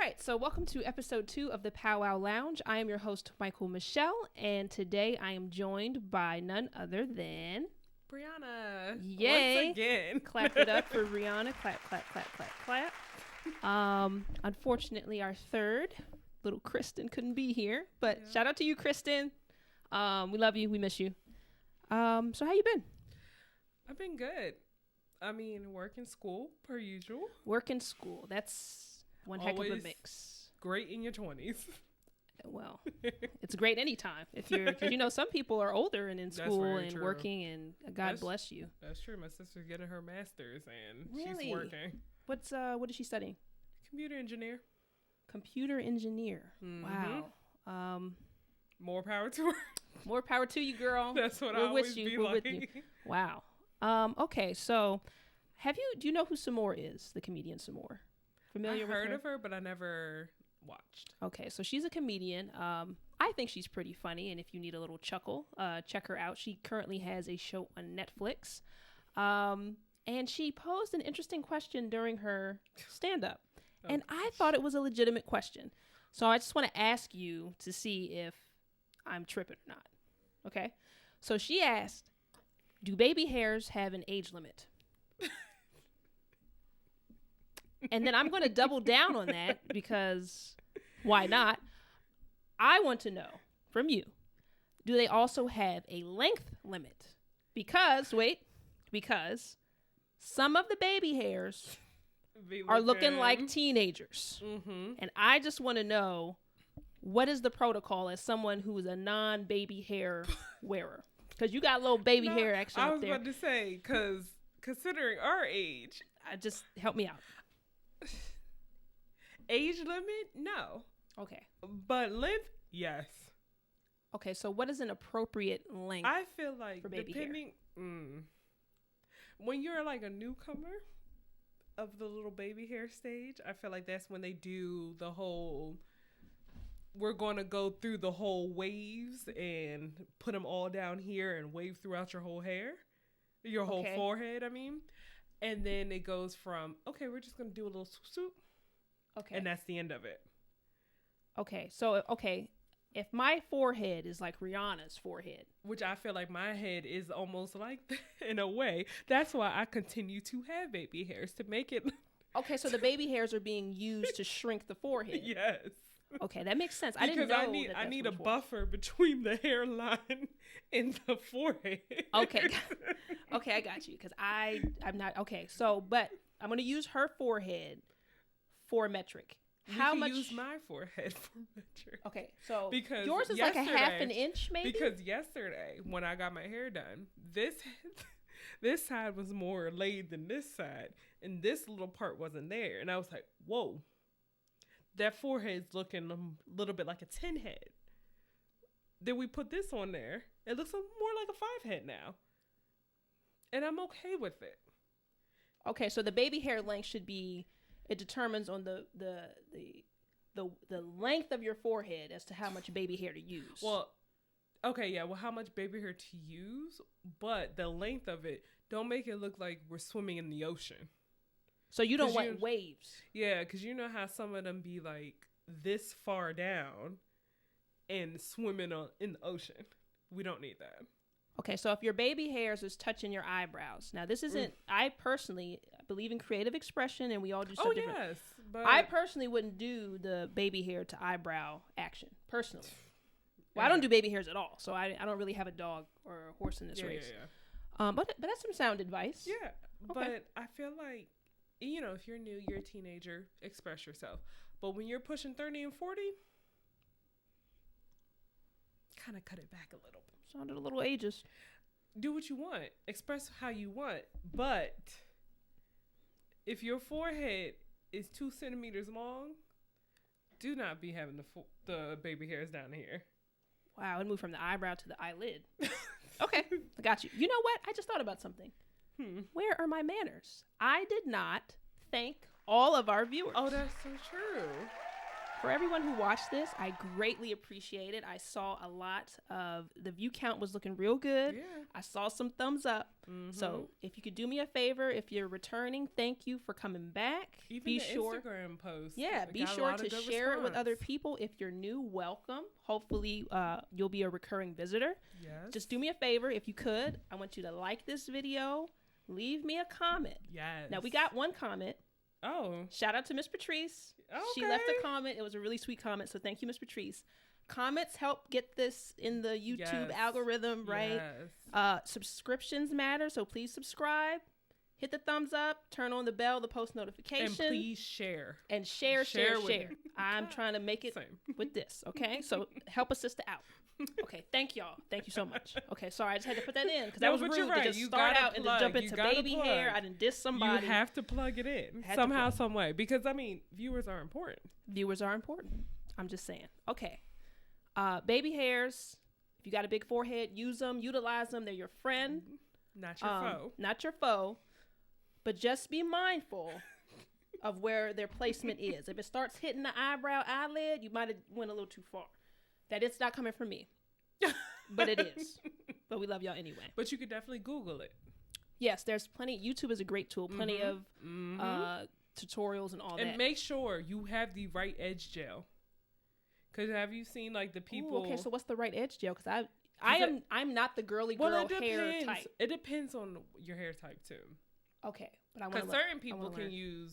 right, so welcome to episode 2 of the Pow Wow Lounge. I am your host, Michael Michelle, and today I am joined by none other than... Rihanna. Yay. Once again. Clap it up for Rihanna. Clap, clap, clap, clap, clap. Unfortunately, our third, little Kristen, couldn't be here, but shout out to you, Kristen. We love you. We miss you. So how you been? I've been good. I mean, work and school, per usual. Work and school. That's one heck Always of a mix. Great in your 20s. Well, it's great anytime. Because some people are older and in school and true. Working, and God bless you. That's true. My sister's getting her master's and really? She's working. What is she studying? Computer engineer. Computer engineer. Mm-hmm. Wow. More power to her. More power to you, girl. That's what We're I always with you. be We're like. with you. Wow. Okay, so do you know who Samore is, the comedian Samore? Familiar with her? I heard of her, but I never watched. Okay, so she's a comedian. I think she's pretty funny, and if you need a little chuckle, check her out. She currently has a show on Netflix. And she posed an interesting question during her stand-up. Oh, and I thought it was a legitimate question. So I just want to ask you to see if I'm tripping or not. Okay? So she asked, do baby hairs have an age limit? And then I'm going to double down on that because why not? I want to know from you, do they also have a length limit? Because some of the baby hairs are looking like teenagers. Mm-hmm. And I just want to know, what is the protocol as someone who is a non-baby hair wearer? Because you got little baby hair action up there. I was about to say, because considering our age. Just help me out. Age limit? No. Okay. But length? Yes. Okay, so what is an appropriate length? I feel like for baby hair? When you're like a newcomer of the little baby hair stage, I feel like that's when they do the whole, we're going to go through the whole waves and put them all down here and wave throughout your whole hair, your whole forehead, I mean. And then it goes from, okay, we're just going to do a little swoop. Okay. And that's the end of it. Okay. So, if my forehead is like Rihanna's forehead. Which I feel like my head is almost like that in a way. That's why I continue to have baby hairs, to make it. Okay, so the baby hairs are being used to shrink the forehead. Yes. Okay, that makes sense. I didn't know I need a buffer between the hairline and the forehead. Okay. Okay, I got you. Because I'm not. Okay, so, but I'm going to use her forehead for metric. How much? Use my forehead for metric. Okay, so because yours is like a half an inch, maybe. Because yesterday when I got my hair done, this side was more laid than this side, and this little part wasn't there, and I was like, "Whoa, that forehead's looking a little bit like a 10 head." Then we put this on there; it looks more like a 5 head now, and I'm okay with it. Okay, so the baby hair length should be. It determines on the length of your forehead as to how much baby hair to use. Well, okay, yeah. Well, how much baby hair to use, but the length of it, don't make it look like we're swimming in the ocean. So you don't want waves. Yeah, because you know how some of them be like this far down and swimming in the ocean. We don't need that. Okay, so if your baby hairs is touching your eyebrows. Now, this isn't, I personally believe in creative expression, and we all do stuff different. Yes, but I personally wouldn't do the baby hair to eyebrow action, personally. Well, I don't do baby hairs at all, so I don't really have a dog or a horse in this race. Yeah. But that's some sound advice. Yeah, okay. But I feel like, if you're new, you're a teenager, express yourself. But when you're pushing 30 and 40, kind of cut it back a little bit. Sounded a little ageist. Do what you want. Express how you want. But if your forehead is 2 centimeters long, do not be having the baby hairs down here. Wow, it moved from the eyebrow to the eyelid. Okay, I got you. You know what? I just thought about something. Where are my manners? I did not thank all of our viewers. Oh, that's so true. for everyone who watched this, I greatly appreciate it. I saw a lot of the view count was looking real good. Yeah. I saw some thumbs up. So if you could do me a favor, if you're returning, thank you for coming back. Even be the sure, Instagram post. yeah, be sure to share it with other people. If you're new, welcome. Hopefully, you'll be a recurring visitor. Yes. Just do me a favor, if you could. I want you to like this video. Leave me a comment. Yes. Now we got one comment. Oh. Shout out to Miss Patrice. Okay. She left a comment. It was a really sweet comment. So thank you, Miss Patrice. Comments help get this in the YouTube algorithm, right? Yes. Subscriptions matter. So please subscribe. Hit the thumbs up. Turn on the bell, the post notification. And please share. And share. I'm trying to make it Same. with this. Okay. So help a sister out. Okay, thank y'all. Thank you so much. Okay, sorry, I just had to put that in because that was rude to just start out and to jump into baby hair. I didn't diss somebody. You have to plug it in somehow, some way, because I mean, viewers are important. Viewers are important. I'm just saying. Okay, baby hairs. If you got a big forehead, use them, utilize them. They're your friend, not your foe. Not your foe, but just be mindful of where their placement is. If it starts hitting the eyebrow, eyelid, you might have went a little too far. That it's not coming from me, but it is. But we love y'all anyway. But you could definitely Google it. Yes, there's plenty. YouTube is a great tool. Plenty of tutorials and all that. And make sure you have the right edge gel. Because have you seen like the people? Ooh, okay, so what's the right edge gel? Because I'm not the girly girl hair type. It depends on your hair type too. Okay, but because certain people can use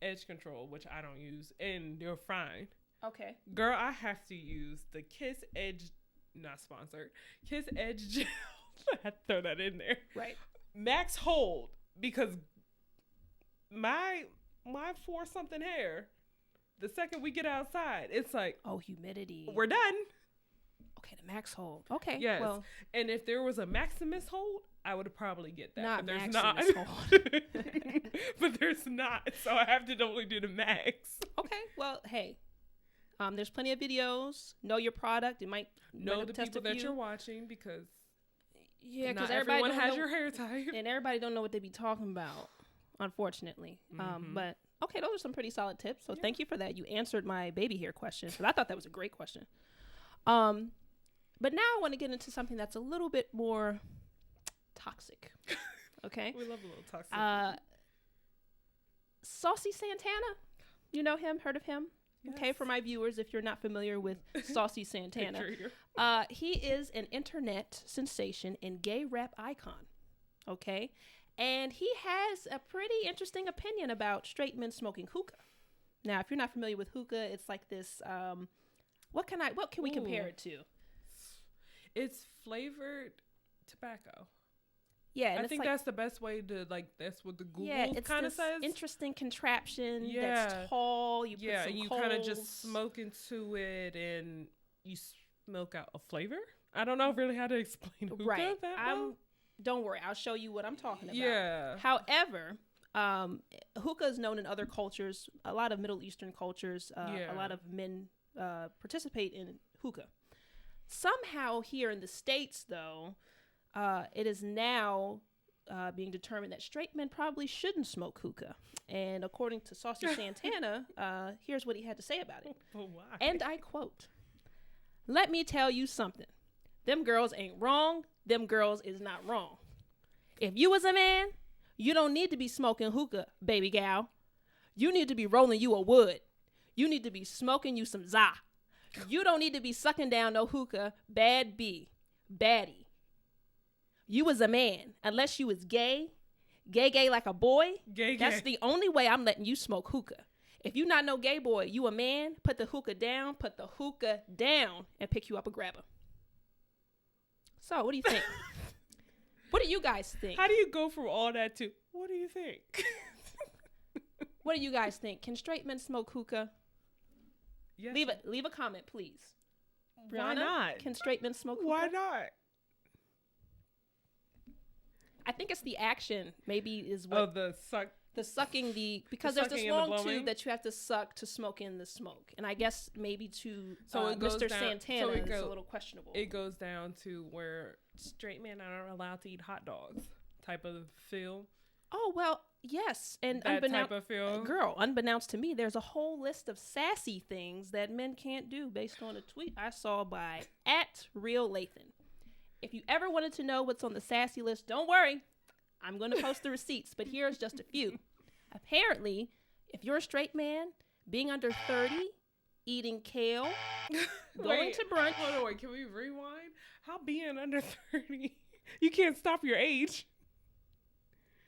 edge control, which I don't use, and they're fine. Okay. Girl, I have to use the Kiss Edge, not sponsored, Kiss Edge gel. I had to throw that in there. Right. Max Hold, because my 4-something hair, the second we get outside, it's like, oh, humidity. We're done. Okay, the Max Hold. Okay. Yes. Well, and if there was a Maximus Hold, I would probably get that. Not but there's Maximus not. Hold. But there's not. So I have to only do the Max. Okay. Well, hey. There's plenty of videos. Know your product. It might know the people that you're watching because because everyone has your hair type, and everybody don't know what they be talking about, unfortunately. But okay, those are some pretty solid tips. So thank you for that. You answered my baby hair question because I thought that was a great question. But now I want to get into something that's a little bit more toxic. Okay, we love a little toxic. Saucy Santana, you know him? Heard of him? Yes. Okay, for my viewers, if you're not familiar with Saucy Santana, he is an internet sensation and gay rap icon. Okay, and he has a pretty interesting opinion about straight men smoking hookah. Now, if you're not familiar with hookah, it's like this. What can we compare it to? It's flavored tobacco. Yeah, and I think that's the best way to that's what the Google kind of says. Interesting contraption that's tall. You put some and you kind of just smoke into it, and you smoke out a flavor. I don't know really how to explain hookah that well. Don't worry, I'll show you what I'm talking about. Yeah. However, hookah is known in other cultures. A lot of Middle Eastern cultures. A lot of men participate in hookah. Somehow here in the States, though. It is now being determined that straight men probably shouldn't smoke hookah. And according to Saucy Santana, here's what he had to say about it. Oh, why? And I quote, "Let me tell you something. Them girls ain't wrong. Them girls is not wrong. If you was a man, you don't need to be smoking hookah, baby gal. You need to be rolling you a wood. You need to be smoking you some za. You don't need to be sucking down no hookah, bad B, baddie. You was a man, unless you was gay like a boy. That's the only way I'm letting you smoke hookah. If you not no gay boy, you a man, put the hookah down, and pick you up a grabber." So, what do you think? What do you guys think? How do you go from all that to, what do you think? What do you guys think? Can straight men smoke hookah? Yes. Leave a comment, please. Rihanna, why not? Can straight men smoke hookah? Why not? I think it's the action. Maybe is what the sucking because there's this long tube that you have to suck to smoke in the smoke, and I guess maybe to Mr. Santana is a little questionable. It goes down to where straight men are allowed to eat hot dogs type of feel. Oh, well, yes. And That type of feel. girl, unbeknownst to me, there's a whole list of sassy things that men can't do based on a tweet I saw by @RealLathan. If you ever wanted to know what's on the sassy list, don't worry. I'm going to post the receipts, but here's just a few. Apparently, if you're a straight man, being under 30, eating kale, going to brunch. Hold on, wait, can we rewind? How being under 30? You can't stop your age.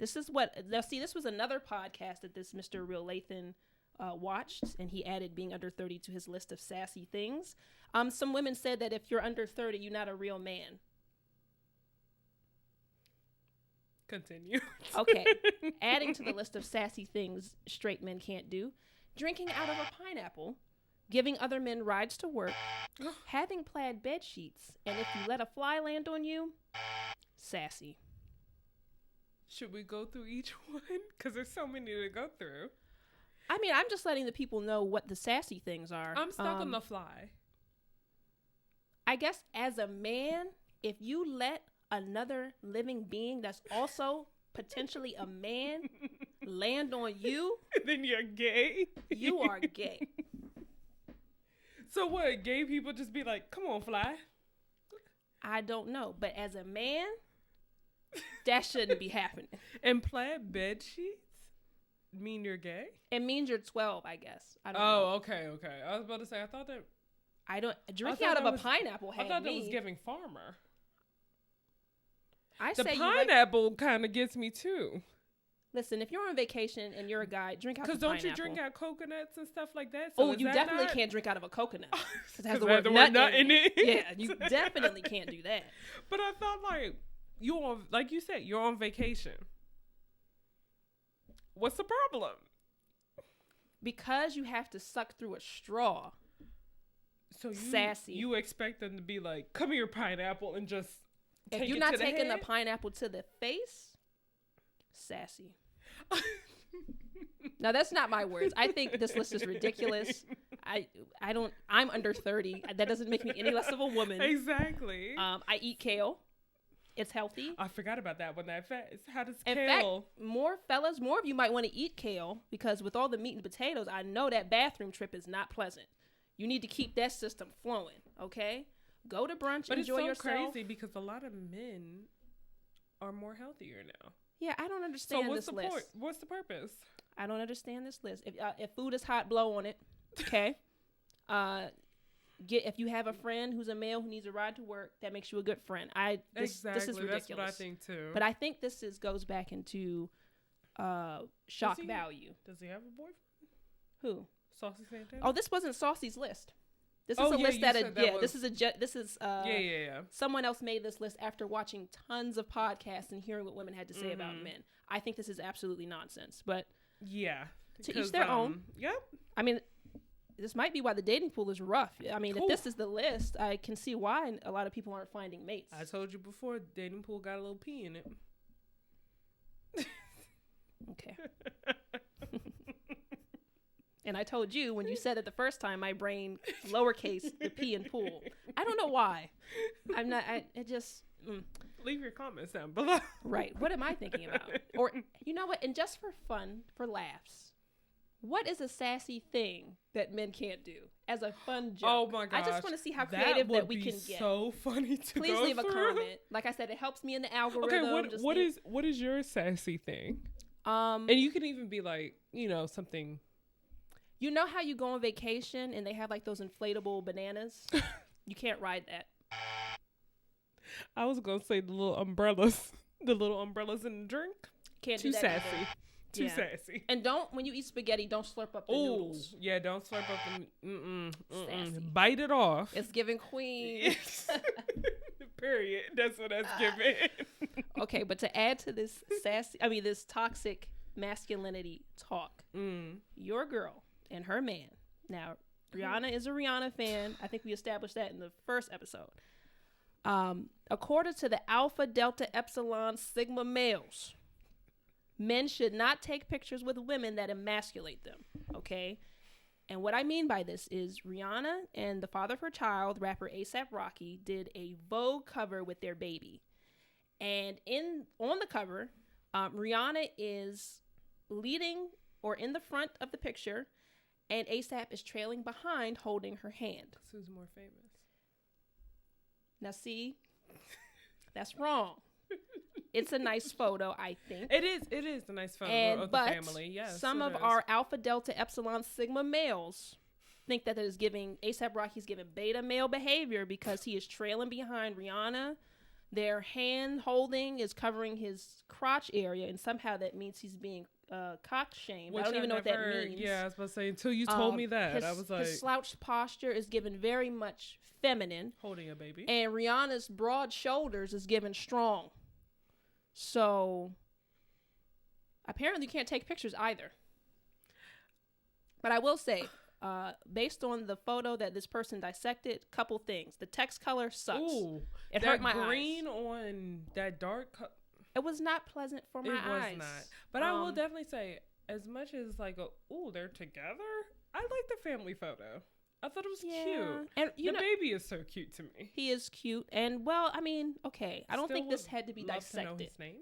This is what, now see, this was another podcast that this Mr. Real Lathan watched, and he added being under 30 to his list of sassy things. Some women said that if you're under 30, you're not a real man. Continue. Okay. Adding to the list of sassy things straight men can't do: drinking out of a pineapple, giving other men rides to work, having plaid bed sheets, and if you let a fly land on you, sassy. Should we go through each one? Because there's so many to go through. I mean, I'm just letting the people know what the sassy things are. I'm stuck on the fly. I guess as a man, if you let another living being that's also potentially a man land on you, then you're gay. You are gay. So what? Gay people just be like, "Come on, fly." I don't know, but as a man, that shouldn't be happening. And plaid bed sheets mean you're gay? It means you're 12, I guess. I don't know. Oh, okay. I was about to say, I thought that. I don't. Drinking out of a pineapple had I thought me. that was giving farmer. The pineapple kind of gets me too. Listen, if you're on vacation and you're a guy, drink out of a pineapple. Because don't you drink out coconuts and stuff like that? So you definitely can't drink out of a coconut. Because it has the word word nut in it. Yeah, you definitely can't do that. But I thought like you said, you're on vacation. What's the problem? Because you have to suck through a straw. So sassy. You expect them to be like, "Come here, pineapple," and just if you're not taking the pineapple to the face, sassy. Now that's not my words. I think this list is ridiculous. I'm under 30. That doesn't make me any less of a woman. Exactly. I eat kale. It's healthy. I forgot about that one. How does in kale? Fact, more of you might want to eat kale, because with all the meat and potatoes, I know that bathroom trip is not pleasant. You need to keep that system flowing, okay? Go to brunch, but enjoy it's so yourself. crazy because a lot of men are more healthier now. Yeah, I don't understand this list. Point? What's the purpose? I don't understand this list. If food is hot, blow on it, okay? If you have a friend who's a male who needs a ride to work, that makes you a good friend. This is ridiculous. That's what I think too. But I think this goes back into shock value. Does he have a boyfriend? Who? Saucy Santana? Oh, this wasn't Saucy's list. This is a list this is someone else made this list after watching tons of podcasts and hearing what women had to say about men. I think this is absolutely nonsense, but yeah, to each their own. Yep. I mean, this might be why the dating pool is rough. I mean, if this is the list, I can see why a lot of people aren't finding mates. I told you before, dating pool got a little pee in it. Okay. And I told you when you said it the first time, my brain lowercase the P in pool. I don't know why. I'm not. It just. Leave your comments down below. Right. What am I thinking about? Or you know what? And just for fun, for laughs, what is a sassy thing that men can't do as a fun joke? Oh my gosh! I just want to see how creative that we can get. So funny to Please leave a comment. Like I said, it helps me in the algorithm. Okay. What is your sassy thing? And you can even be like, something. You know how you go on vacation and they have like those inflatable bananas? You can't ride that. I was going to say the little umbrellas in the drink. Can't Too do that sassy. either. Too sassy. And when you eat spaghetti, don't slurp up the noodles. Yeah, don't slurp up the sassy. Bite it off. It's giving queen. Period. That's what that's giving. Okay, but to add to this this toxic masculinity talk, your girl and her man. Now, Rihanna is a Rihanna fan. I think we established that in the first episode. According to the Alpha, Delta, Epsilon, Sigma males, men should not take pictures with women that emasculate them, okay? And what I mean by this is Rihanna and the father of her child, rapper A$AP Rocky, did a Vogue cover with their baby. And on the cover, Rihanna is leading or in the front of the picture, and ASAP is trailing behind holding her hand. Who's more famous? Now, see, that's wrong. It's a nice photo, I think. It is a nice photo of the family. Yes, some of our Alpha, Delta, Epsilon, Sigma males think that it is giving ASAP Rocky's giving beta male behavior because he is trailing behind Rihanna. Their hand holding is covering his crotch area, and somehow that means he's being cock shamed. I don't even know what that means. Yeah, I was about to say, until you told me that, I was like, his slouched posture is given very much feminine, holding a baby, and Rihanna's broad shoulders is given strong. So apparently you can't take pictures either. But I will say, based on the photo that this person dissected, couple things. The text color sucks. Ooh, it hurt my green eyes. on that dark it was not pleasant for my eyes. It was not. But I will definitely say, as much as like, they're together, I like the family photo. I thought it was cute. And the baby is so cute to me. He is cute. And, well, I mean, okay. I don't think this had to be dissected. To know his name?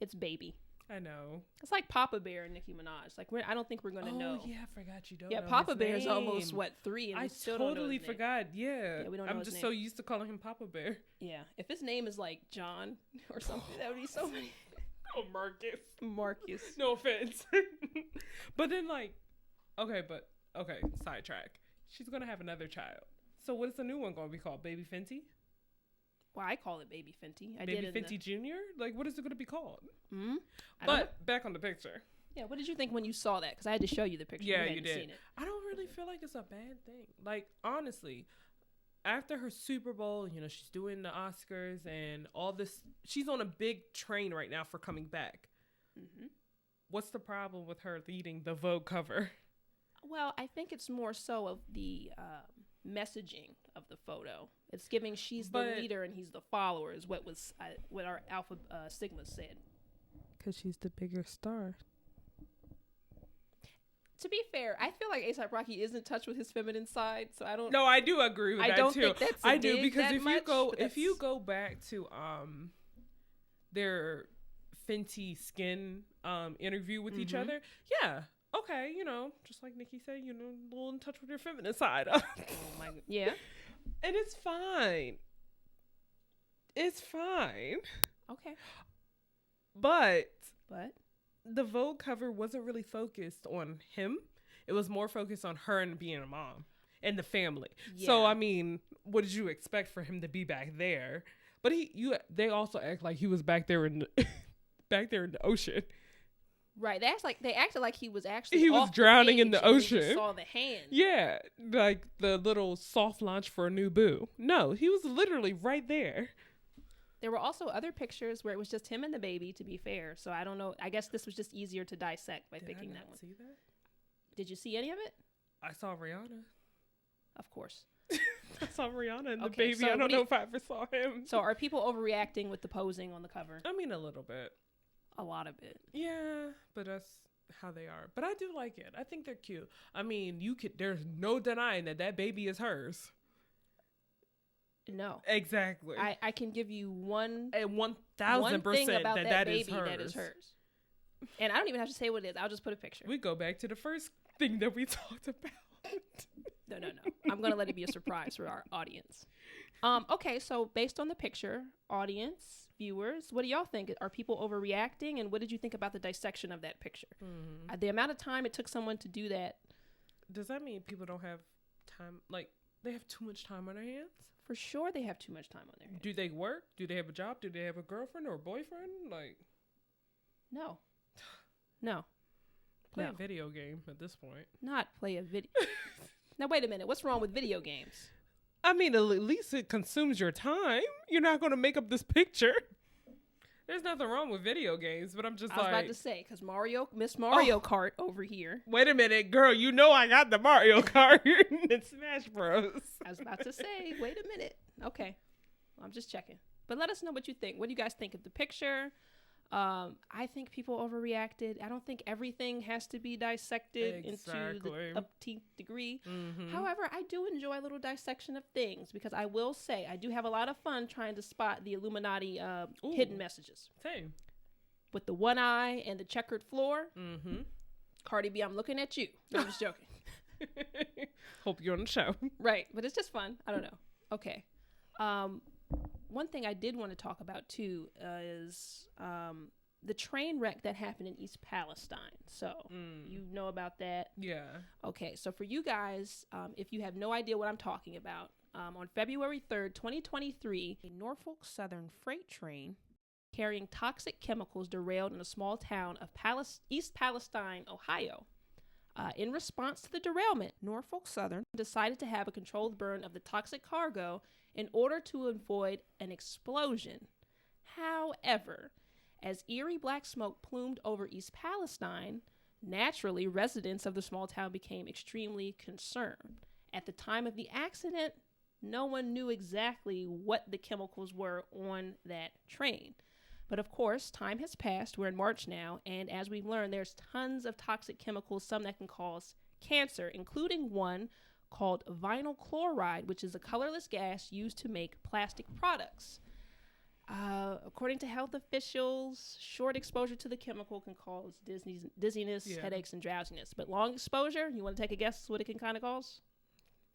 It's Baby. I know. It's like Papa Bear and Nicki Minaj. Like, I don't think we're going to know. Oh, yeah, I forgot you don't know Papa Bear is almost, 3? And I still totally don't know forgot. Yeah. we don't know I'm his just name. so used to calling him Papa Bear. Yeah. If his name is like John or something, that would be so funny. Oh, Marcus. No offense. But then, like, okay, sidetrack. She's going to have another child. So what is the new one going to be called? Baby Fenty? Well, I call it Baby Fenty. Baby Fenty Jr.? Like, what is it going to be called? Mm-hmm. But back on the picture. Yeah, what did you think when you saw that? Because I had to show you the picture. Yeah, you did. Seen it. I don't really feel like it's a bad thing. Like, honestly, after her Super Bowl, she's doing the Oscars and all this. She's on a big train right now for coming back. Mm-hmm. What's the problem with her leading the Vogue cover? Well, I think it's more so of the messaging of the photo. It's giving she's the leader and he's the follower is what our Alpha Sigma said. Because she's the bigger star. To be fair, I feel like A$AP Rocky is in touch with his feminine side, so I don't. No, I do agree with that too. I don't think that's I do because if you go back to their Fenty Skin interview with each other, yeah, okay, just like Nikki said, a little in touch with your feminine side. Oh my god, yeah, and it's fine. It's fine. Okay, but the Vogue cover wasn't really focused on him. It was more focused on her and being a mom and the family. Yeah. So, I mean, what did you expect for him to be back there? But they also act like he was back there in the ocean. Right. They acted like he was drowning in the ocean. You saw the hand. Yeah, like the little soft launch for a new boo. No, he was literally right there. There were also other pictures where it was just him and the baby, to be fair. So I don't know. I guess this was just easier to dissect by picking that one. See that? Did you see any of it? I saw Rihanna. Of course. I saw Rihanna and the baby. So I don't know if I ever saw him. So are people overreacting with the posing on the cover? I mean, a little bit. A lot of it. Yeah, but that's how they are. But I do like it. I think they're cute. I mean, there's no denying that baby is hers. No. Exactly. I can give you 1,000% that is baby that is hers. And I don't even have to say what it is. I'll just put a picture. We go back to the first thing that we talked about. No. I'm going to let it be a surprise for our audience. Okay, so based on the picture, audience, viewers, what do y'all think? Are people overreacting? And what did you think about the dissection of that picture? Mm-hmm. The amount of time it took someone to do that. Does that mean people don't have time? Like, they have too much time on their hands? For sure they have too much time on their hands. Do they work? Do they have a job? Do they have a girlfriend or a boyfriend? Like, no. Play a video game at this point. Not play a video. Now, wait a minute. What's wrong with video games? I mean, at least it consumes your time. You're not going to make up this picture. There's nothing wrong with video games, but I was about to say, because Miss Mario Kart over here. Wait a minute, girl. You know I got the Mario Kart in Smash Bros. I was about to say, wait a minute. Okay. Well, I'm just checking. But let us know what you think. What do you guys think of the picture? I think people overreacted. I don't think everything has to be dissected into the upteenth degree. Mm-hmm. However, I do enjoy a little dissection of things because I will say I do have a lot of fun trying to spot the Illuminati hidden messages. Same. with the one eye and the checkered floor. Mm-hmm. Cardi B, I'm looking at you. No, I'm just joking. Hope you're on the show. Right, but it's just fun. I don't know. Okay. One thing I did want to talk about too is the train wreck that happened in East Palestine. So you know about that? Yeah. Okay, so for you guys, if you have no idea what I'm talking about, on February 3rd, 2023, a Norfolk Southern freight train carrying toxic chemicals derailed in a small town of East Palestine, Ohio. In response to the derailment, Norfolk Southern decided to have a controlled burn of the toxic cargo in order to avoid an explosion. However, as eerie black smoke plumed over East Palestine, naturally residents of the small town became extremely concerned. At the time of the accident, no one knew exactly what the chemicals were on that train. But of course, time has passed. We're in March now, and as we've learned, there's tons of toxic chemicals, some that can cause cancer, including one called vinyl chloride, which is a colorless gas used to make plastic products. According to health officials, short exposure to the chemical can cause dizziness, headaches, and drowsiness. But long exposure, you want to take a guess what it can kind of cause?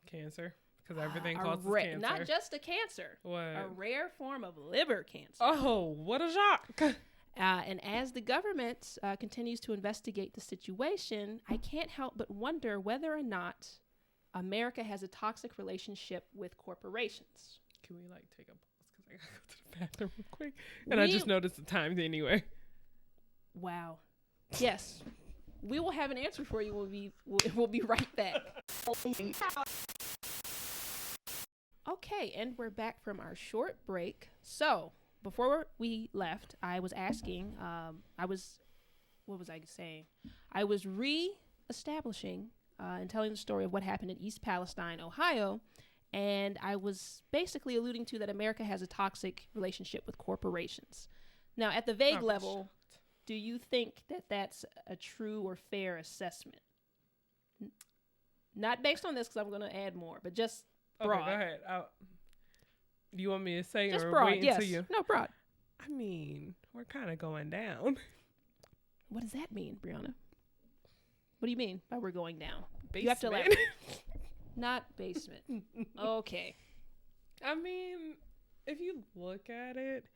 Cancer. Because everything causes cancer. Not just a cancer. What? A rare form of liver cancer. Oh, what a shock. And as the government continues to investigate the situation, I can't help but wonder whether or not America has a toxic relationship with corporations. Can we take a pause? Because I got to go to the bathroom real quick. And I just noticed the time anyway. Wow. Yes. We will have an answer for you. We'll be right back. Okay, and we're back from our short break. So, before we left, I was asking, what was I saying? I was re-establishing and telling the story of what happened in East Palestine, Ohio, and I was basically alluding to that America has a toxic relationship with corporations. Now, at the vague level, do you think that that's a true or fair assessment? Not based on this, because I'm going to add more, but just broad. Okay, go ahead. Do you want me to say just or broad, wait yes. until you? No, broad. I mean, we're kind of going down. What does that mean, Brianna? What do you mean by we're going down? Basement. You have to elaborate. Not basement. Okay. I mean, if you look at it,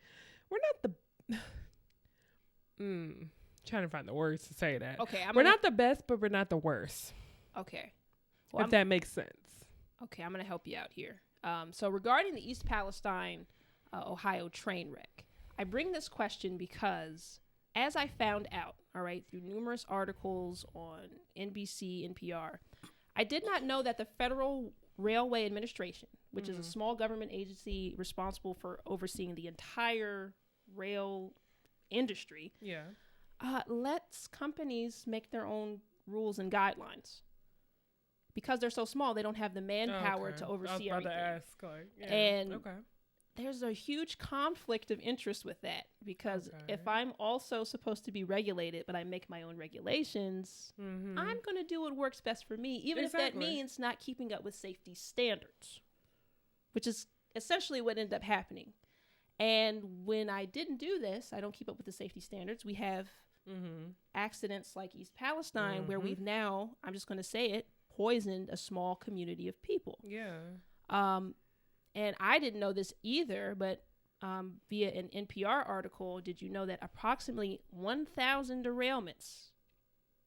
we're not the... trying to find the words to say that. Okay. We're not the best, but we're not the worst. Okay. Well, if that makes sense. Okay, I'm going to help you out here. So regarding the East Palestine, Ohio train wreck, I bring this question because as I found out, all right, through numerous articles on NBC, NPR, I did not know that the Federal Railway Administration, which is a small government agency responsible for overseeing the entire rail industry, lets companies make their own rules and guidelines. Because they're so small, they don't have the manpower to oversee everything. I was about to ask, and there's a huge conflict of interest with that. Because if I'm also supposed to be regulated, but I make my own regulations, I'm going to do what works best for me, even if that means not keeping up with safety standards, which is essentially what ended up happening. And when I didn't do this, I don't keep up with the safety standards. We have accidents like East Palestine, where we've now, I'm just going to say it, poisoned a small community of people. And I didn't know this either, but via an NPR article, did you know that approximately 1,000 derailments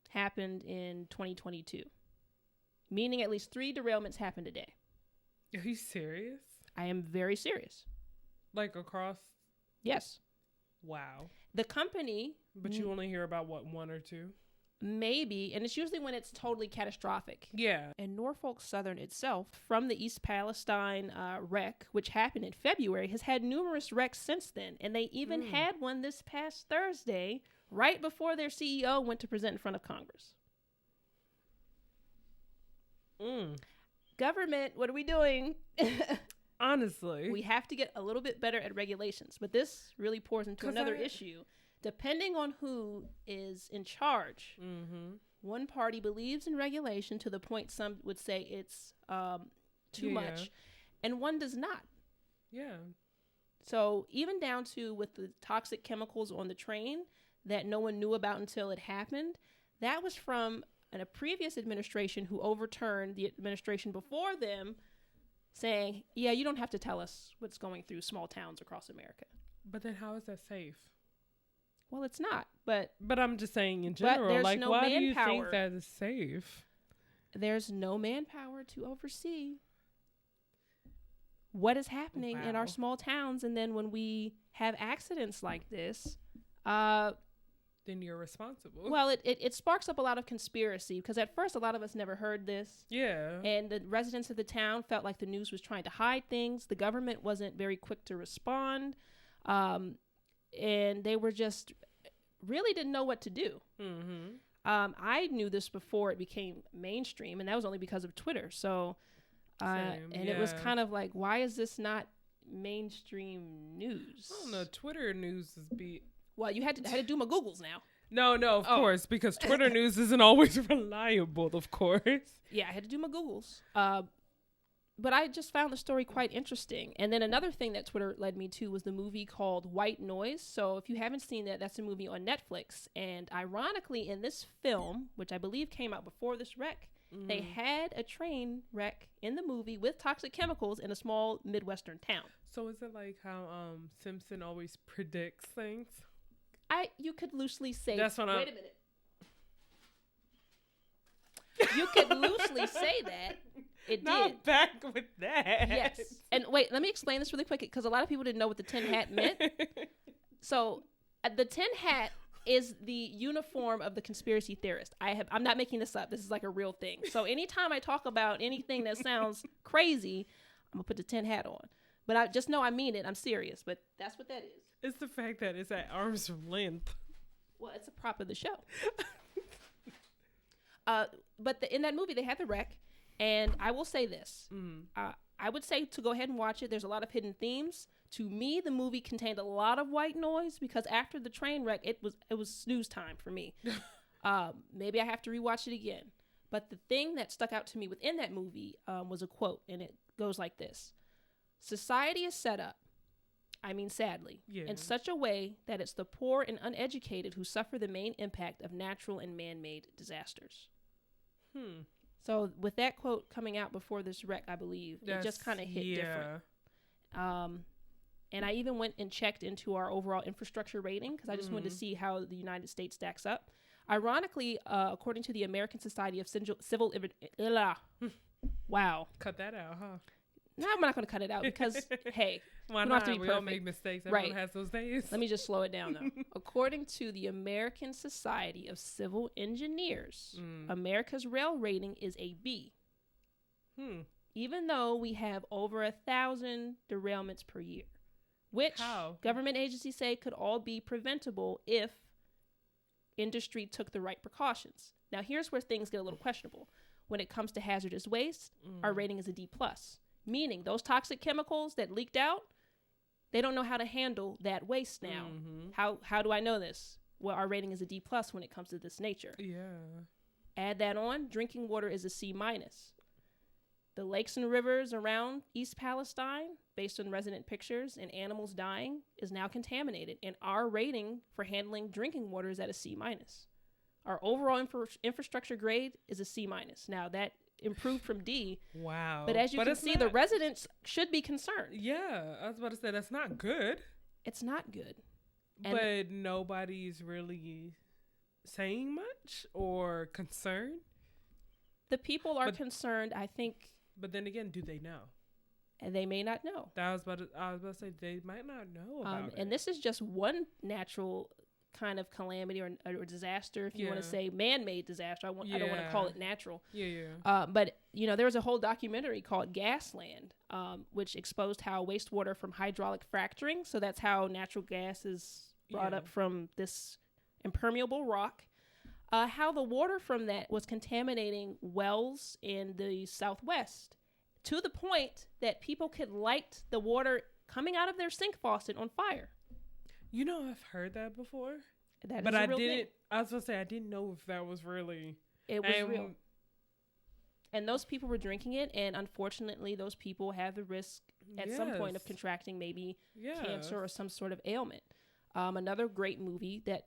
happened in 2022? Meaning at least 3 derailments happened a day. Are you serious? I am very serious. Like across? Yes. Wow. The company... But you only hear about, what, 1 or 2? Maybe, and it's usually when it's totally catastrophic. Yeah. And Norfolk Southern itself, from the East Palestine wreck, which happened in February, has had numerous wrecks since then. And they even had one this past Thursday, right before their CEO went to present in front of Congress. Government, what are we doing? Honestly. We have to get a little bit better at regulations. But this really pours into another issue. Depending on who is in charge, one party believes in regulation to the point some would say it's too much, and one does not. Yeah. So even down to with the toxic chemicals on the train, that no one knew about until it happened, that was from a previous administration who overturned the administration before them, saying, yeah, you don't have to tell us what's going through small towns across America. But then how is that safe? Well, it's not, but I'm just saying in general, like, no why do you manpower. think that is safe? There's no manpower to oversee what is happening in our small towns. And then when we have accidents like this, then you're responsible. Well, it sparks up a lot of conspiracy, because at first a lot of us never heard this. Yeah. And the residents of the town felt like the news was trying to hide things. The government wasn't very quick to respond. And they were just really didn't know what to do. Mm-hmm. I knew this before it became mainstream, and that was only because of Twitter. So, it was kind of like, why is this not mainstream news? I don't know. Twitter news is Well, I had to do my Googles now. No, of course, because Twitter news isn't always reliable, of course. Yeah, I had to do my Googles. But I just found the story quite interesting. And then another thing that Twitter led me to was the movie called White Noise. So if you haven't seen that, that's a movie on Netflix. And ironically, in this film, which I believe came out before this wreck, they had a train wreck in the movie with toxic chemicals in a small Midwestern town. So is it like how Simpson always predicts things? You could loosely say... That's what Wait a minute. You could loosely say that. It Not did. back with that. Yes. And wait, let me explain this really quick, because a lot of people didn't know what the tin hat meant. So the tin hat is the uniform of the conspiracy theorist. I'm not making this up. This is like a real thing. So anytime I talk about anything that sounds crazy, I'm going to put the tin hat on. But I just know I mean it. I'm serious. But that's what that is. It's the fact that it's at arm's length. Well, it's a prop of the show. But in that movie, they had the wreck. And I will say this. I would say to go ahead and watch it. There's a lot of hidden themes. To me, the movie contained a lot of white noise, because after the train wreck, it was snooze time for me. Maybe I have to rewatch it again. But the thing that stuck out to me within that movie was a quote, and it goes like this. Society is set up, sadly, in such a way that it's the poor and uneducated who suffer the main impact of natural and man-made disasters. So with that quote coming out before this wreck, I believe, it just kind of hit different. And I even went and checked into our overall infrastructure rating, because I just wanted to see how the United States stacks up. Ironically, according to the American Society of Civil... Wow. Cut that out, huh? No, I'm not going to cut it out, because, hey, why we don't not? have to be We perfect. all make mistakes. Everyone has those days. Let me just slow it down, though. According to the American Society of Civil Engineers, America's rail rating is a B. Even though we have over 1,000 derailments per year, which government agencies say could all be preventable if industry took the right precautions. Now, here's where things get a little questionable. When it comes to hazardous waste, our rating is a D+. Meaning those toxic chemicals that leaked out, they don't know how to handle that waste now. How do I know this? Well, our rating is a D+ when it comes to this nature. Yeah. Add that on, drinking water is a C-. The lakes and rivers around East Palestine, based on resident pictures and animals dying, is now contaminated, and our rating for handling drinking water is at a C-. Our overall infrastructure grade is a C-. Now that improved from D. Wow. But as you can see, the residents should be concerned. Yeah, I was about to say that's not good. It's not good. But nobody's really saying much or concerned. The people are concerned, I think. But then again, do they know? And they may not know. I was about to say they might not know about it. And this is just one natural kind of calamity or disaster, if you want to say man-made disaster. I don't want to call it natural. But there was a whole documentary called Gasland, which exposed how wastewater from hydraulic fracturing, so that's how natural gas is brought up from this impermeable rock, how the water from that was contaminating wells in the Southwest, to the point that people could light the water coming out of their sink faucet on fire. I've heard that before. But I didn't. Thing. I was gonna say I didn't know if that was really. It was real. And those people were drinking it, and unfortunately, those people have the risk at some point of contracting maybe cancer or some sort of ailment. Another great movie that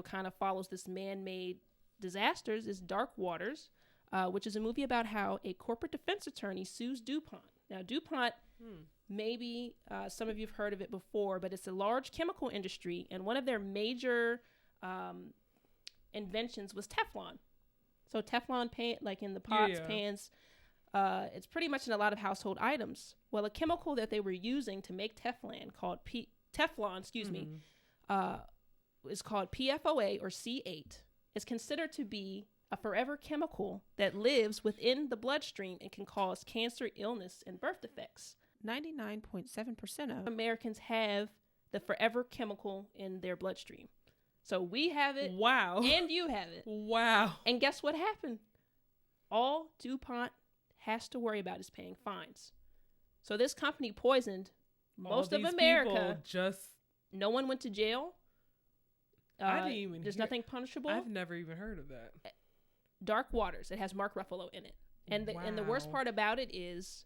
kind of follows this man-made disasters is Dark Waters, which is a movie about how a corporate defense attorney sues DuPont. Now, DuPont, maybe some of you have heard of it before, but it's a large chemical industry, and one of their major inventions was Teflon. So Teflon paint, like in the pots, pans, it's pretty much in a lot of household items. Well, a chemical that they were using to make Teflon called Teflon, is called PFOA or C8. It's considered to be a forever chemical that lives within the bloodstream and can cause cancer, illness, and birth defects. 99.7% of Americans have the forever chemical in their bloodstream. So we have it. Wow. And you have it. Wow. And guess what happened? All DuPont has to worry about is paying fines. So this company poisoned most of America. No one went to jail. I didn't even There's nothing punishable. I've never even heard of that. Dark Waters. It has Mark Ruffalo in it. And the worst part about it is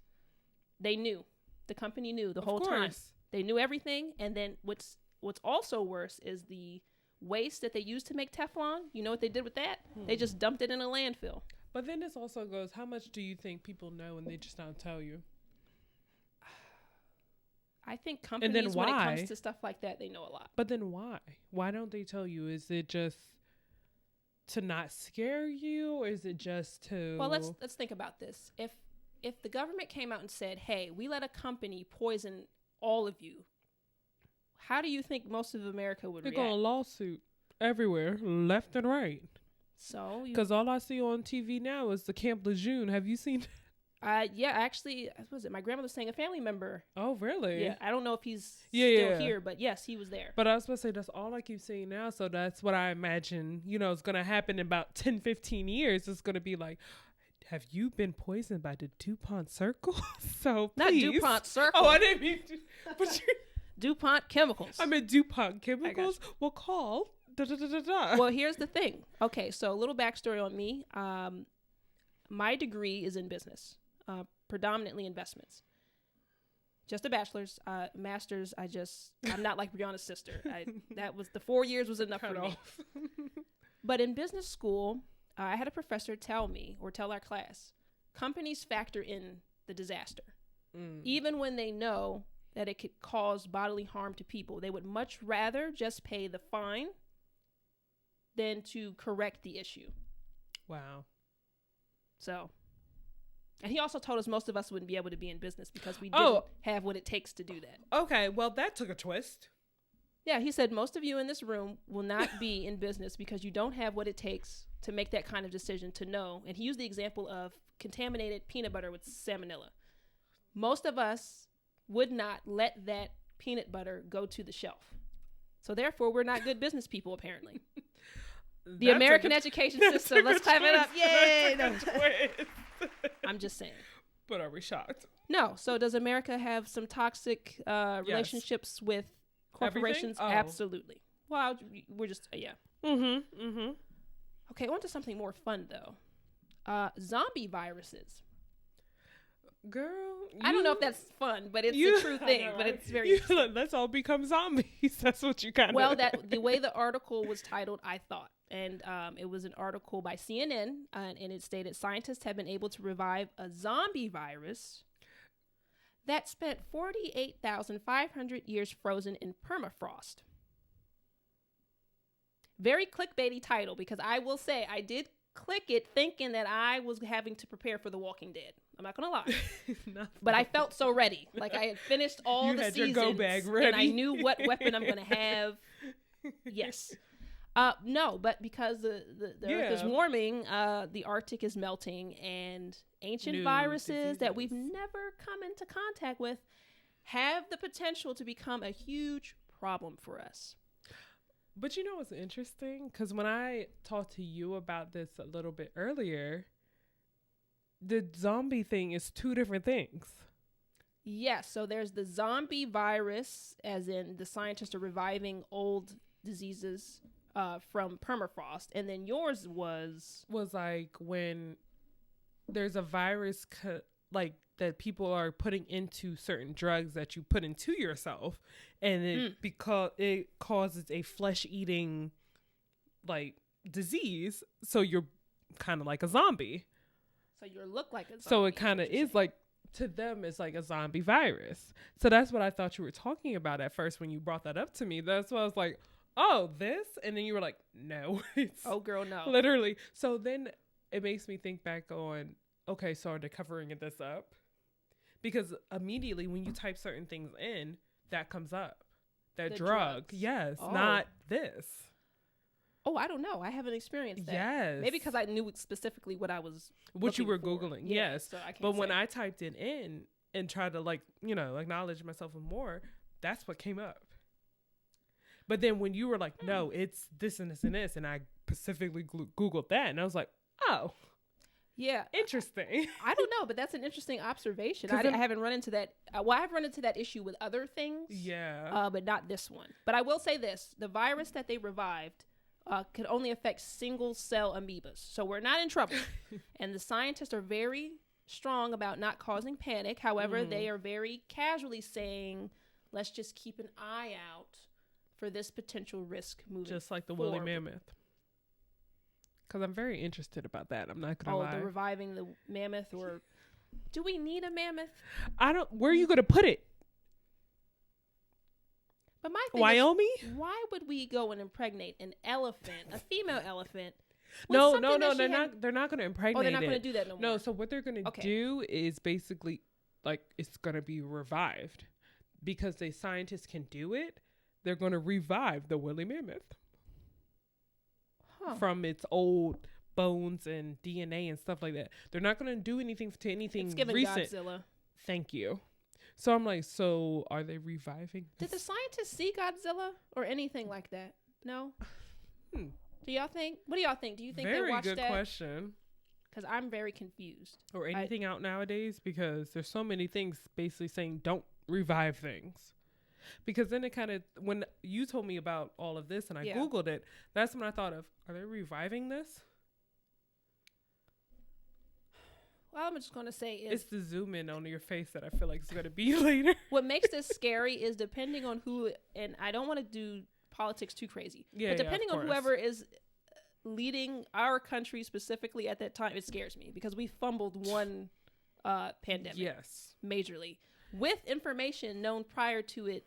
they knew. The company knew the whole time. They knew everything. And then what's also worse is the waste that they used to make Teflon. You know what they did with that? They just dumped it in a landfill. But then this also goes, how much do you think people know and they just don't tell you? I think companies, when it comes to stuff like that, they know a lot. But then why? Why don't they tell you? Is it just to not scare you, or is it just to... Well, let's think about this. If the government came out and said, hey, we let a company poison all of you, how do you think most of America would react? They're going lawsuit everywhere, left and right. So... Because all I see on TV now is the Camp Lejeune. Have you seen... Yeah, actually, what was it? My grandmother was saying a family member. Oh, really? Yeah, I don't know if he's still here, but yes, he was there. But I was supposed to say, that's all I keep seeing now. So that's what I imagine, is going to happen in about 10, 15 years. It's going to be like, have you been poisoned by the DuPont Circle? So not please. DuPont Circle. Oh, I didn't mean to. But DuPont Chemicals. I meant DuPont Chemicals. We'll call. Well, here's the thing. Okay, so a little backstory on me. My degree is in business. Predominantly investments. Just a bachelor's, master's. I'm not like Rihanna's sister. The 4 years was enough for me. But in business school, I had a professor tell our class, companies factor in the disaster. Even when they know that it could cause bodily harm to people, they would much rather just pay the fine than to correct the issue. Wow. So... And he also told us most of us wouldn't be able to be in business because we didn't have what it takes to do that. Okay, well, that took a twist. Yeah, he said most of you in this room will not be in business because you don't have what it takes to make that kind of decision to know. And he used the example of contaminated peanut butter with salmonella. Most of us would not let that peanut butter go to the shelf. So therefore, we're not good business people, apparently. The American education system, let's clap it up. Yay! I'm just saying. But are we shocked? No. So does America have some toxic relationships with corporations? Absolutely. Well, we're just, yeah. Okay, on to something more fun, though. Zombie viruses. Girl, I don't know if that's fun, but it's a true thing. Know, right? But it's very interesting. Let's all become zombies. That's what you kind of... Well, the way the article was titled, I thought. And it was an article by CNN, and it stated, scientists have been able to revive a zombie virus that spent 48,500 years frozen in permafrost. Very clickbaity title, because I will say I did click it thinking that I was having to prepare for The Walking Dead. I'm not gonna lie, but I felt so ready. Like I had finished all the seasons, your go bag ready. And I knew what weapon I'm gonna have. Yes, no, but because the Earth is warming, the Arctic is melting, and ancient viruses that we've never come into contact with have the potential to become a huge problem for us. But you know what's interesting? Because when I talked to you about this a little bit earlier, the zombie thing is two different things. Yes. So there's the zombie virus, as in the scientists are reviving old diseases from permafrost. And then yours was like when there's a virus that people are putting into certain drugs that you put into yourself, and it because it causes a flesh-eating like disease, so you're kind of like a zombie. So you look like a zombie. So it kind of is like, to them, it's like a zombie virus. So that's what I thought you were talking about at first when you brought that up to me. That's why I was like, oh, this? And then you were like, no. It's oh, girl, no. literally. So then it makes me think back on, okay, so are they covering this up? Because immediately when you type certain things in, that comes up. That drug. Drugs. Yes, Oh. not this. Oh, I don't know. I haven't experienced that. Yes. Maybe because I knew specifically what I was What you were looking for. Googling. Yeah, Yes. so I can't But when say. I typed it in and tried to, like, you know, acknowledge myself more, that's what came up. But then when you were like, no, it's this and this and this, and I specifically Googled that, and I was like, oh, yeah, interesting. I don't know, but that's an interesting observation. 'Cause I haven't run into that. Well, I've run into that issue with other things. Yeah. But not this one. But I will say this. The virus that they revived could only affect single cell amoebas. So we're not in trouble. And the scientists are very strong about not causing panic. However, they are very casually saying, let's just keep an eye out for this potential risk moving Just like the forward. woolly mammoth. Because I'm very interested about that. I'm not going to lie. The reviving the mammoth, or do we need a mammoth? Where are you going to put it? But my thing Wyoming? is, why would we go and impregnate an elephant, a female elephant? No, They're not going to impregnate it. Oh, they're not going to do that no more. No, so what they're going to do is basically, like, it's going to be revived. Because the scientists can do it, they're going to revive the woolly mammoth. From its old bones and DNA and stuff like that. They're not going to do anything to anything it's giving recent. Godzilla. Thank you. So I'm like, so are they reviving? Did the scientists see Godzilla or anything like that? No? Do y'all think? What do y'all think? Do you think they watched that? Very good question. Because I'm very confused. Or anything out nowadays, because there's so many things basically saying don't revive things. Because then it kind of, when you told me about all of this and I Googled it, that's when I thought of, are they reviving this? Well, I'm just going to say it's the zoom in on your face that I feel like it's going to be later. What makes this scary is depending on who, and I don't want to do politics too crazy, but depending on whoever is leading our country specifically at that time, it scares me because we fumbled one pandemic. Yes. Majorly. With information known prior to it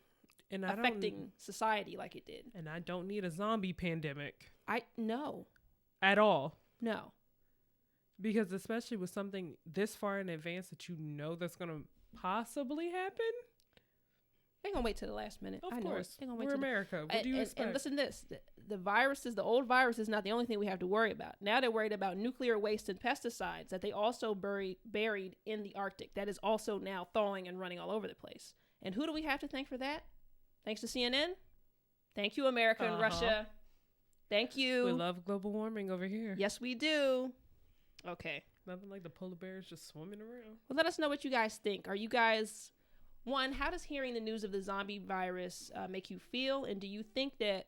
and affecting society like it did. And I don't need a zombie pandemic. No. At all. No. Because especially with something this far in advance that you know that's going to possibly happen. They're going to wait till the last minute. Of course. We're America. What do you expect? And listen to this. The old virus is not the only thing we have to worry about. Now they're worried about nuclear waste and pesticides that they also buried in the Arctic. That is also now thawing and running all over the place. And who do we have to thank for that? Thanks to CNN. Thank you, America and Russia. Thank you. We love global warming over here. Yes, we do. Okay. Nothing like the polar bears just swimming around. Well, let us know what you guys think. Are you guys... One, how does hearing the news of the zombie virus make you feel? And do you think that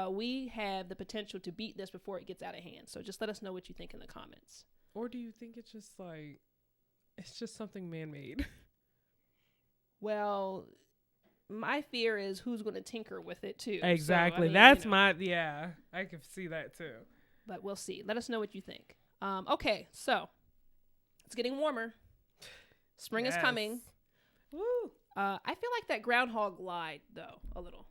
we have the potential to beat this before it gets out of hand? So just let us know what you think in the comments. Or do you think it's just like, it's just something man-made? Well, my fear is who's going to tinker with it too. Exactly. So, I mean, that's I can see that too. But we'll see. Let us know what you think. Okay, so it's getting warmer. Spring is coming. Woo. I feel like that groundhog lied though a little.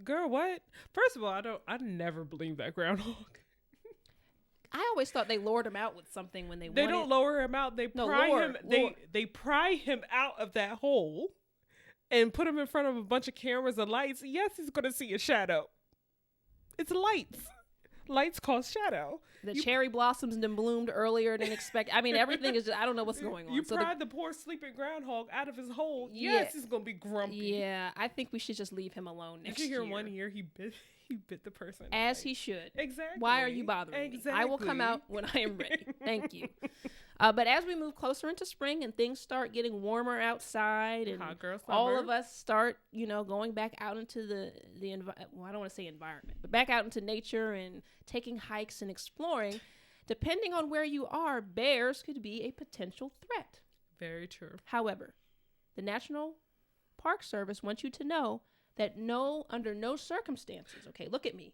Girl, what? First of all, I never believed that groundhog. I always thought they lured him out with something when they don't lower him out. They pry him. They pry him out of that hole and put him in front of a bunch of cameras and lights. Yes, he's gonna see a shadow. It's lights. Lights cause shadow. The cherry blossoms and then bloomed earlier than expected. I mean, everything is just, I don't know what's going on. You pried the poor sleeping groundhog out of his hole. Yes, he's going to be grumpy. Yeah, I think we should just leave him alone next year. Did you hear 1 year he bit the person? As he should. Exactly. Why are you bothering me? I will come out when I am ready. Thank you. But as we move closer into spring and things start getting warmer outside and all of us start, going back out into the I don't want to say environment, but back out into nature and taking hikes and exploring, depending on where you are, bears could be a potential threat. Very true. However, the National Park Service wants you to know that under no circumstances, okay, look at me,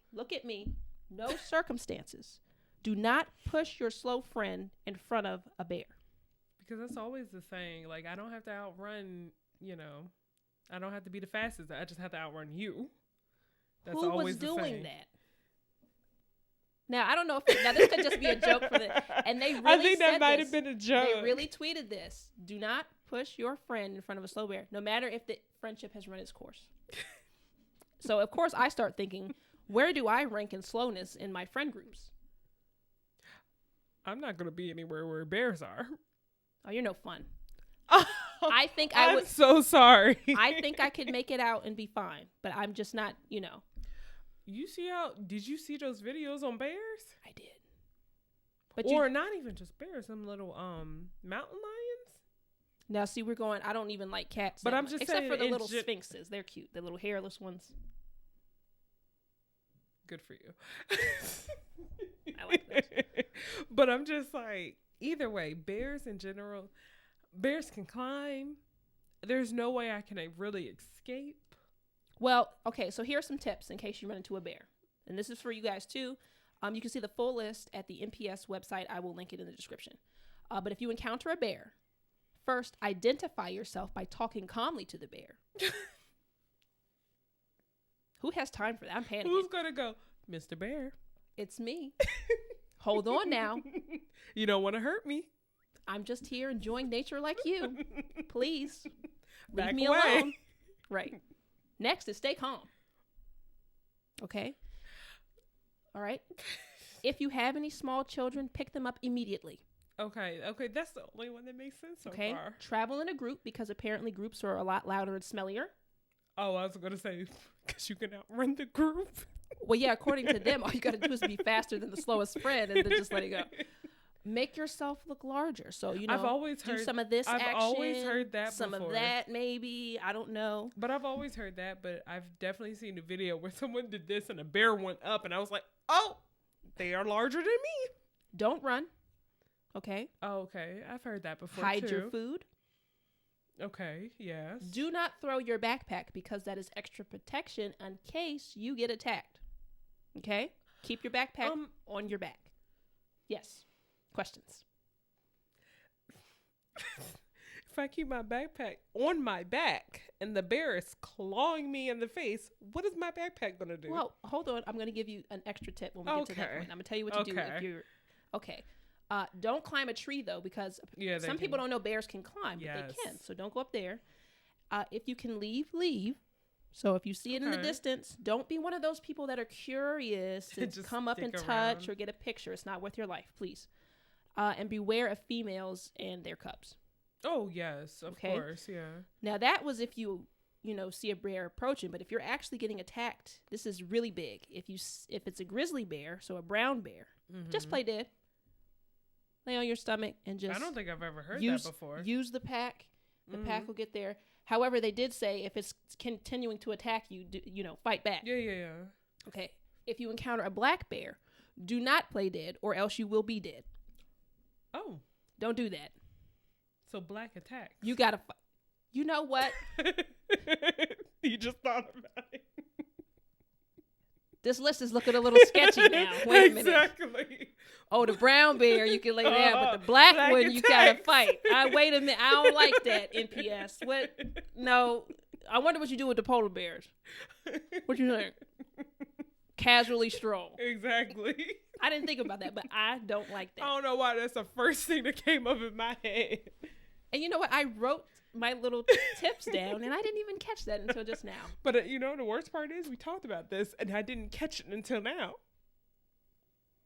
no circumstances, do not push your slow friend in front of a bear. Because that's always the saying. Like, I don't have to outrun, I don't have to be the fastest. I just have to outrun you. That's Who always was the doing saying. that? Now, I don't know if now this could just be a joke for the, and they really I think said that might this. have been a joke. They really tweeted this. Do not push your friend in front of a slow bear, no matter if the friendship has run its course. So, of course, I start thinking, where do I rank in slowness in my friend groups? I'm not going to be anywhere where bears are. Oh, you're no fun. Oh, I think I would. I'm so sorry. I think I could make it out and be fine, but I'm just not, Did you see those videos on bears? I did. But not even just bears, some little mountain lions. Now, see, we're going, I don't even like cats. But I'm just except saying for the little sphinxes. They're cute. The little hairless ones. Good for you. I like those. But I'm just like, either way, bears in general, bears can climb. There's no way I can really escape. Well, okay, so here are some tips in case you run into a bear. And this is for you guys too. You can see the full list at the NPS website. I will link it in the description. But if you encounter a bear, first identify yourself by talking calmly to the bear. Who has time for that? I'm panicking. Who's going to go, Mr. Bear? It's me. Hold on now. You don't want to hurt me. I'm just here enjoying nature like you. Please. Back Leave me away. alone. Right. Next is stay calm. Okay. All right. If you have any small children, pick them up immediately. Okay. That's the only one that makes sense so far. Travel in a group because apparently groups are a lot louder and smellier. Oh, I was going to say, because you can outrun the group. Well, yeah, according to them, all you got to do is be faster than the slowest friend and then just let it go. Make yourself look larger. So, I've always do heard, some of this I've action. I've always heard that some before. of that, maybe. I don't know. But I've always heard that, but I've definitely seen a video where someone did this and a bear went up, and I was like, oh, they are larger than me. Don't run. Okay? Oh, okay. I've heard that before, Hide your food. Okay, yes. Do not throw your backpack because that is extra protection in case you get attacked. Okay? Keep your backpack on your back. Yes. Questions? If I keep my backpack on my back and the bear is clawing me in the face, what is my backpack going to do? Well, hold on. I'm going to give you an extra tip when we get to that point. I'm going to tell you what to do if you're... Okay. Don't climb a tree, though, because some people don't know bears can climb, but they can. So don't go up there. If you can leave. So if you see it in the distance, don't be one of those people that are curious to just come up and touch or get a picture. It's not worth your life, please. And beware of females and their cubs. Oh, yes, of course, yeah. Now, that was if you see a bear approaching, but if you're actually getting attacked, this is really big. If it's a grizzly bear, so a brown bear, just play dead. Lay on your stomach and just... I don't think I've ever heard that before. Use the pack. The pack will get there. However, they did say if it's continuing to attack you, fight back. Yeah. Okay. If you encounter a black bear, do not play dead or else you will be dead. Oh. Don't do that. So black attacks. You got to fight. You know what? You just thought about it. This list is looking a little sketchy now. Wait a minute. Exactly. Oh, the brown bear you can lay down, but the black one attacks. You gotta fight. Wait a minute. I don't like that, NPS. What? No. I wonder what you do with the polar bears. What you think? Casually stroll. Exactly. I didn't think about that, but I don't like that. I don't know why that's the first thing that came up in my head. And you know what? I wrote my little tips down, and I didn't even catch that until just now. But the worst part is we talked about this, and I didn't catch it until now.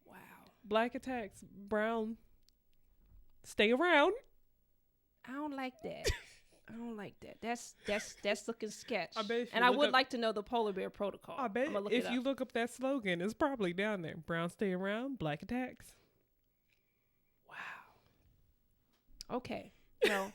Wow. Black attacks, brown. Stay around. I don't like that. That's looking sketch. I would like to know the polar bear protocol. I bet if you look up that slogan, it's probably down there. Brown stay around, black attacks. Wow. Okay. Well,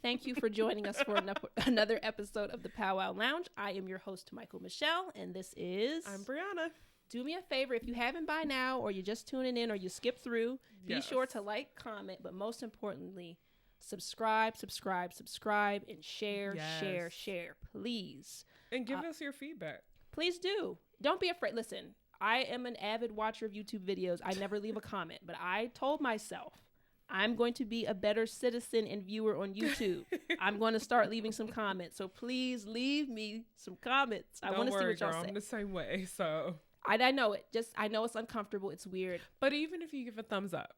thank you for joining us for another episode of the Pow Wow Lounge. I am your host, Michael Michelle, and this is... I'm Brianna. Do me a favor, if you haven't by now, or you're just tuning in, or you skip through, be sure to like, comment, but most importantly, subscribe, and share, share, please. And give us your feedback. Please do. Don't be afraid. Listen, I am an avid watcher of YouTube videos. I never leave a comment, but I told myself I'm going to be a better citizen and viewer on YouTube. I'm going to start leaving some comments. So please leave me some comments. I want to see what y'all say. I'm the same way. So I know it. I know it's uncomfortable. It's weird. But even if you give a thumbs up,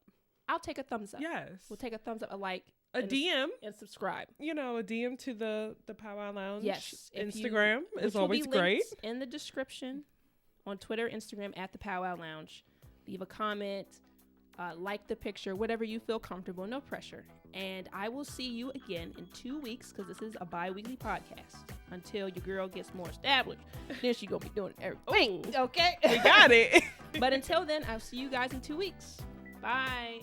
I'll take a thumbs up. Yes, we'll take a thumbs up, a like, a DM, and subscribe. You know, a DM to the Pow Wow Lounge. Yes, Instagram is always great. In the description on Twitter, Instagram at the Pow Wow Lounge. Leave a comment. Like the picture, whatever you feel comfortable, no pressure. And I will see you again in 2 weeks because this is a bi-weekly podcast until your girl gets more established. Then she gonna be doing everything. Okay? We got it. But until then, I'll see you guys in 2 weeks. Bye.